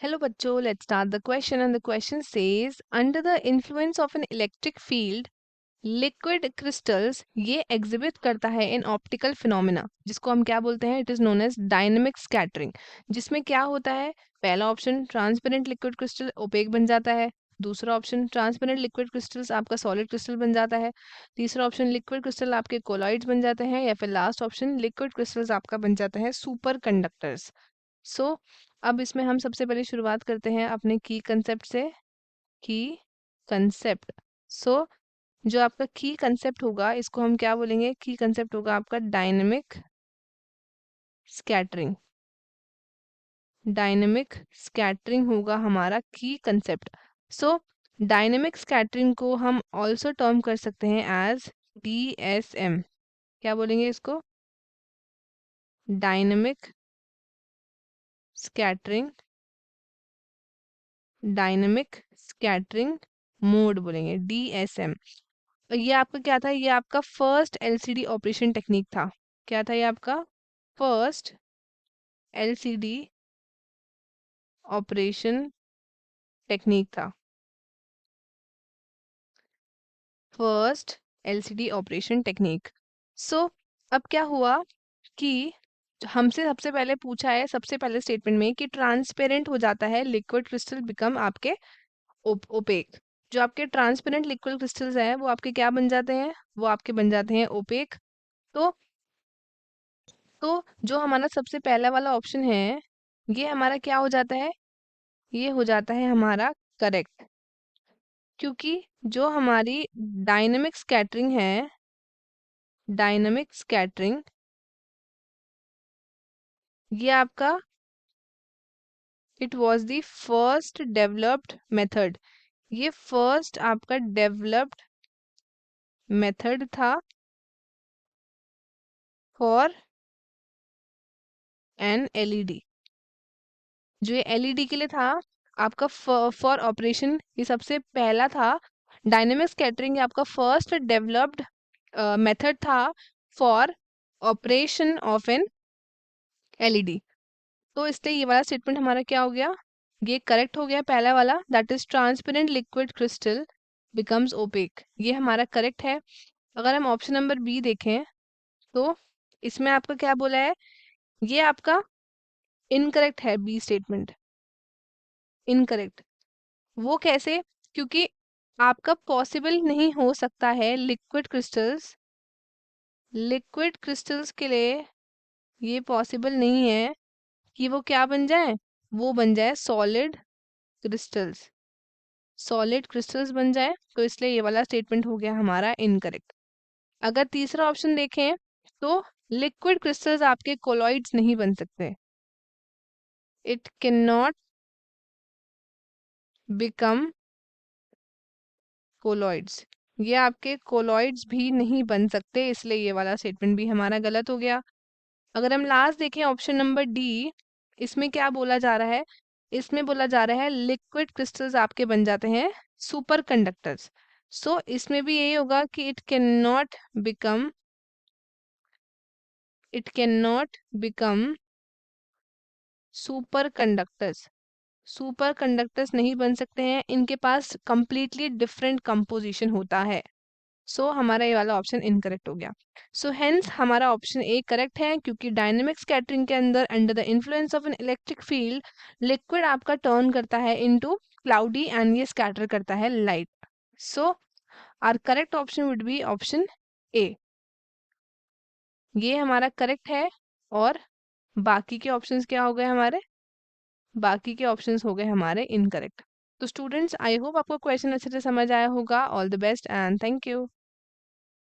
Hello बच्चों, let's start the question and the question says under the influence of an electric field liquid crystals ये exhibit करता है in optical phenomena जिसको हम क्या बोलते हैं, it is known as dynamic scattering। जिसमें क्या होता है, पहला option transparent liquid crystal opaque बन जाता है, दूसरा ऑप्शन ट्रांसपेरेंट लिक्विड क्रिस्टल्स आपका सॉलिड क्रिस्टल बन जाता है, तीसरा ऑप्शन लिक्विड क्रिस्टल आपके कोलॉइड्स बन जाते हैं, या फिर लास्ट ऑप्शन लिक्विड क्रिस्टल्स आपका बन जाता है सुपर कंडक्टर्स। सो अब इसमें हम सबसे पहले शुरुआत करते हैं अपने की कंसेप्ट से। की कंसेप्ट। सो जो आपका की कंसेप्ट होगा इसको हम क्या बोलेंगे, की कंसेप्ट होगा आपका डायनेमिक स्कैटरिंग। डायनेमिक स्कैटरिंग होगा हमारा की कंसेप्ट। सो डायनेमिक स्कैटरिंग को हम ऑल्सो टर्म कर सकते हैं एज डीएसएम। क्या बोलेंगे इसको, dynamic scattering, dynamic scattering mode बोलेंगे, डीएसएम। ये आपका क्या था, ये आपका फर्स्ट एलसीडी ऑपरेशन टेक्निक था। क्या था ये आपका फर्स्ट एलसीडी ऑपरेशन टेक्निक था। First LCD operation technique. So अब क्या हुआ कि हमसे सबसे पहले पूछा है, सबसे पहले स्टेटमेंट में कि ट्रांसपेरेंट हो जाता है लिक्विड क्रिस्टल बिकम आपके ओपेक। जो आपके ट्रांसपेरेंट लिक्विड क्रिस्टल्स हैं वो आपके क्या बन जाते हैं, वो आपके बन जाते हैं ओपेक। तो जो हमारा सबसे पहला वाला ऑप्शन है ये हमारा क्या हो जाता है, ये हो जाता है हमारा करेक्ट। क्योंकि जो हमारी डायनेमिक स्कैटरिंग है, डायनेमिक स्कैटरिंग ये आपका it was the first developed method. ये फर्स्ट आपका डेवलप्ड मेथड था फॉर एन एलईडी। जो ये एलईडी के लिए था आपका फॉर ऑपरेशन, ये सबसे पहला था। डायनेमिक स्कैटरिंग आपका फर्स्ट डेवलप्ड मेथड था for operation of an LED. तो इसलिए ये वाला स्टेटमेंट हमारा क्या हो गया, ये करेक्ट हो गया पहला वाला, that is transparent liquid crystal becomes opaque, ये हमारा करेक्ट है। अगर हम ऑप्शन नंबर बी देखें तो इसमें आपका क्या बोला है, ये आपका इनकरेक्ट है, बी स्टेटमेंट इनकरेक्ट। वो कैसे, क्योंकि आपका पॉसिबल नहीं हो सकता है लिक्विड क्रिस्टल्स के लिए ये पॉसिबल नहीं है कि वो क्या बन जाए, वो बन जाए क्रिस्टल्स सॉलिड क्रिस्टल्स बन जाए। तो इसलिए ये वाला स्टेटमेंट हो गया हमारा इनकरेक्ट। अगर तीसरा ऑप्शन देखें तो लिक्विड क्रिस्टल्स आपके कोलॉइड्स नहीं बन सकते, it can not become colloids, ये आपके कोलॉइड्स भी नहीं बन सकते, इसलिए ये वाला स्टेटमेंट भी हमारा गलत हो गया। अगर हम लास्ट देखें ऑप्शन नंबर डी, इसमें क्या बोला जा रहा है, इसमें बोला जा रहा है लिक्विड क्रिस्टल्स आपके बन जाते हैं सुपर कंडक्टर्स। सो इसमें भी यही होगा कि it can not become super conductors. Super conductors नहीं बन सकते हैं, इनके पास कंप्लीटली डिफरेंट कंपोजिशन होता है। सो हमारा ये वाला ऑप्शन इनकरेक्ट हो गया। सो हेंस हमारा ऑप्शन ए करेक्ट है, क्योंकि डायनेमिक स्कैटरिंग के अंदर under the influence of an electric field liquid आपका टर्न करता है इनटू क्लाउडी एंड ये स्कैटर करता है light. So our correct option would be option A, ये हमारा करेक्ट है। और बाकी के ऑप्शंस क्या हो गए हमारे, बाकी के ऑप्शंस हो गए हमारे इनकरेक्ट। तो स्टूडेंट्स आई होप आपको क्वेश्चन अच्छे से समझ आया होगा। All the best and thank you.